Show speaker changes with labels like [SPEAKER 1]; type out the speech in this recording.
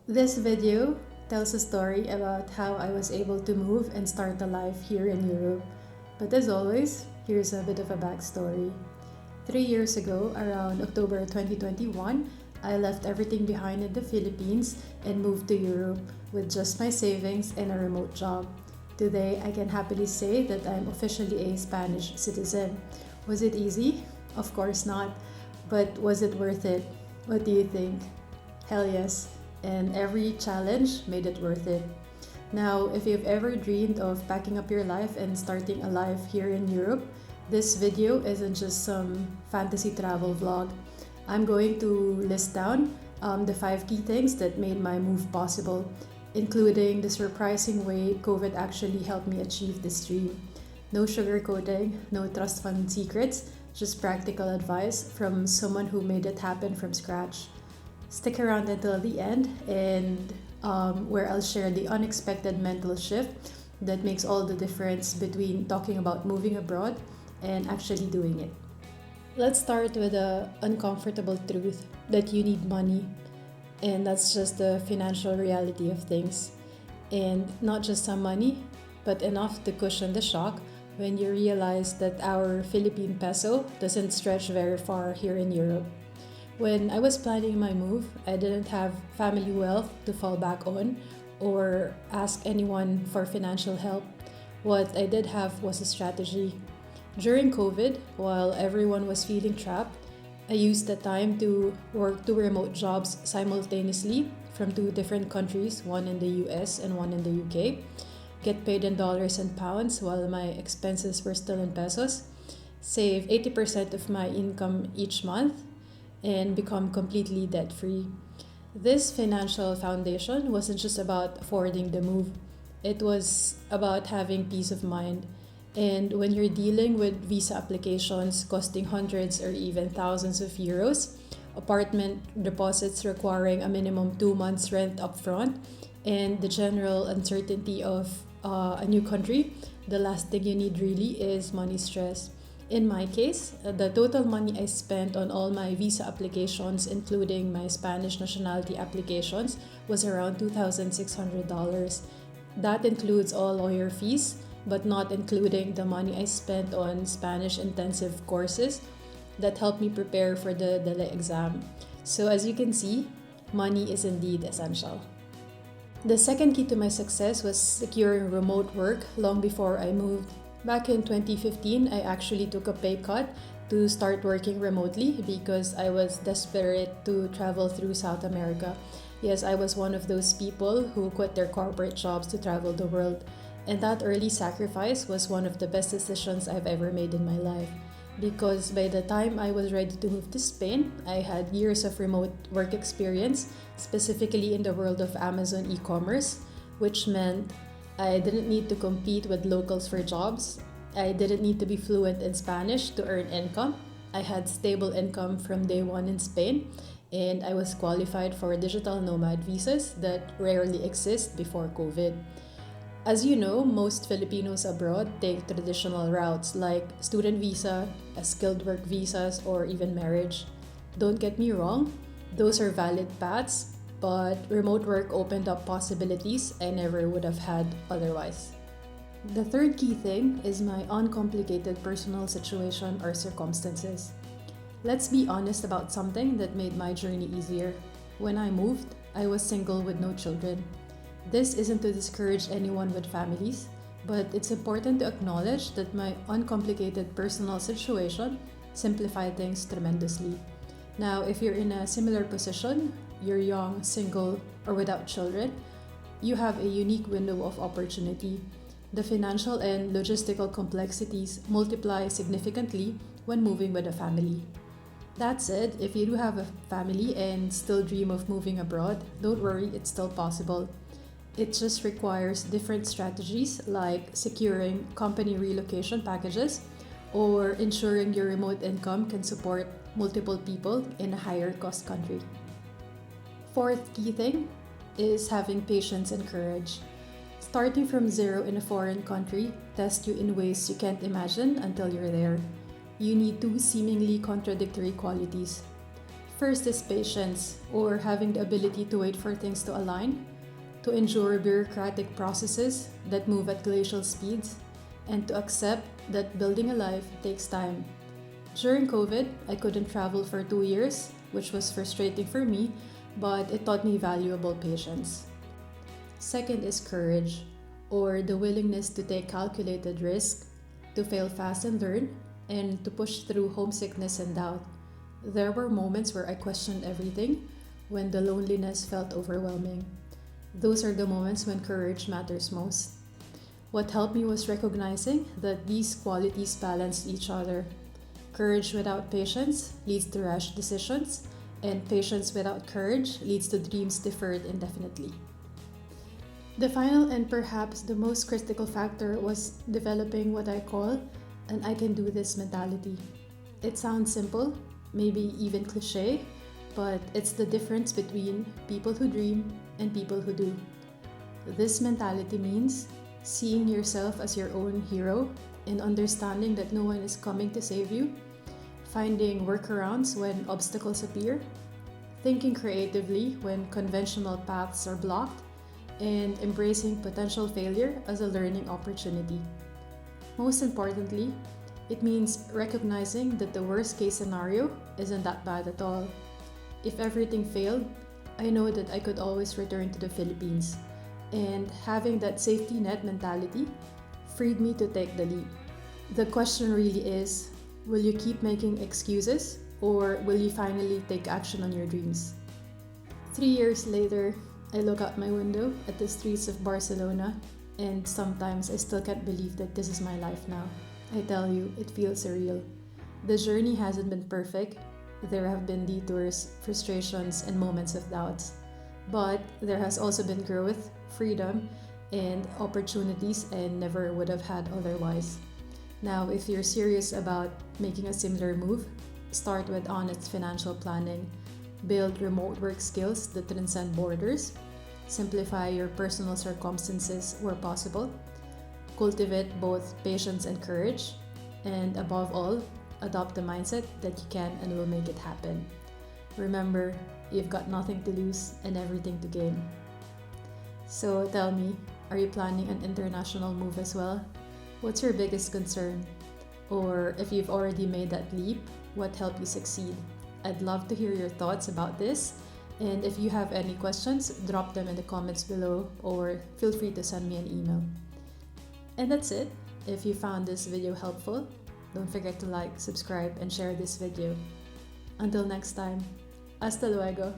[SPEAKER 1] This video tells a story about how I was able to move and start a life here in Europe. But as always, here's a bit of a backstory. 3 years ago, around October 2021, I left everything behind in the Philippines and moved to Europe with just my savings and a remote job. Today, I can happily say that I'm officially a Spanish citizen. Was it easy? Of course not. But was it worth it? What do you think? Hell yes. And every challenge made it worth it. Now, if you've ever dreamed of packing up your life and starting a life here in Europe, this video isn't just some fantasy travel vlog. I'm going to list down the 5 key things that made my move possible, including the surprising way COVID actually helped me achieve this dream. No sugarcoating, no trust fund secrets, just practical advice from someone who made it happen from scratch. Stick around until the end, and where I'll share the unexpected mental shift that makes all the difference between talking about moving abroad and actually doing it. Let's start with the uncomfortable truth that you need money, and that's just the financial reality of things. And not just some money, but enough to cushion the shock when you realize that our Philippine peso doesn't stretch very far here in Europe. When I was planning my move, I didn't have family wealth to fall back on or ask anyone for financial help. What I did have was a strategy. During COVID, while everyone was feeling trapped, I used the time to work 2 remote jobs simultaneously from 2 different countries, one in the US and one in the UK, get paid in dollars and pounds while my expenses were still in pesos, save 80% of my income each month, and become completely debt free. This financial foundation wasn't just about affording the move, it was about having peace of mind. And when you're dealing with visa applications costing hundreds or even thousands of euros, apartment deposits requiring a minimum 2 months rent upfront, and the general uncertainty of a new country, the last thing you need really is money stress. In my case, the total money I spent on all my visa applications, including my Spanish nationality applications, was around $2,600. That includes all lawyer fees, but not including the money I spent on Spanish intensive courses that helped me prepare for the DELE exam. So, as you can see, money is indeed essential. The second key to my success was securing remote work long before I moved. Back in 2015, I actually took a pay cut to start working remotely because I was desperate to travel through South America. Yes, I was one of those people who quit their corporate jobs to travel the world. And that early sacrifice was one of the best decisions I've ever made in my life. Because by the time I was ready to move to Spain, I had years of remote work experience, specifically in the world of Amazon e commerce, which meant I didn't need to compete with locals for jobs. I didn't need to be fluent in Spanish to earn income. I had stable income from day one in Spain, and I was qualified for digital nomad visas that rarely exist before COVID. As you know, most Filipinos abroad take traditional routes like student visa, skilled work visas, or even marriage. Don't get me wrong, those are valid paths, but remote work opened up possibilities I never would have had otherwise. The third key thing is my uncomplicated personal situation or circumstances. Let's be honest about something that made my journey easier. When I moved, I was single with no children. This isn't to discourage anyone with families, but it's important to acknowledge that my uncomplicated personal situation simplified things tremendously. Now, if you're in a similar position, you're young, single, or without children, you have a unique window of opportunity. The financial and logistical complexities multiply significantly when moving with a family. That said, if you do have a family and still dream of moving abroad, don't worry, it's still possible. It just requires different strategies like securing company relocation packages or ensuring your remote income can support multiple people in a higher cost country. Fourth key thing is having patience and courage. Starting from zero in a foreign country tests you in ways you can't imagine until you're there. You need two seemingly contradictory qualities. First is patience, or having the ability to wait for things to align, to endure bureaucratic processes that move at glacial speeds, and to accept that building a life takes time. During COVID, I couldn't travel for 2 years, which was frustrating for me, but it taught me valuable patience. Second is courage, or the willingness to take calculated risk, to fail fast and learn, and to push through homesickness and doubt. There were moments where I questioned everything, when the loneliness felt overwhelming. Those are the moments when courage matters most. What helped me was recognizing that these qualities balance each other. Courage without patience leads to rash decisions, and patience without courage leads to dreams deferred indefinitely. The final and perhaps the most critical factor was developing what I call an I can do this mentality. It sounds simple, maybe even cliche, but it's the difference between people who dream and people who do. This mentality means seeing yourself as your own hero and understanding that no one is coming to save you, finding workarounds when obstacles appear, thinking creatively when conventional paths are blocked, and embracing potential failure as a learning opportunity. Most importantly, it means recognizing that the worst case scenario isn't that bad at all. If everything failed, I know that I could always return to the Philippines, and having that safety net mentality freed me to take the leap. The question really is, will you keep making excuses or will you finally take action on your dreams? 3 years later, I look out my window at the streets of Barcelona, and sometimes I still can't believe that this is my life now. I tell you, it feels surreal. The journey hasn't been perfect. There have been detours, frustrations, and moments of doubts. But there has also been growth, freedom, and opportunities I never would have had otherwise. Now, if you're serious about making a similar move, start with honest financial planning, build remote work skills that transcend borders, simplify your personal circumstances where possible, cultivate both patience and courage, and above all, adopt the mindset that you can and will make it happen. Remember, you've got nothing to lose and everything to gain. So tell me, are you planning an international move as well? What's your biggest concern? Or if you've already made that leap, what helped you succeed? I'd love to hear your thoughts about this. And if you have any questions, drop them in the comments below or feel free to send me an email. And that's it. If you found this video helpful, don't forget to like, subscribe, and share this video. Until next time, hasta luego!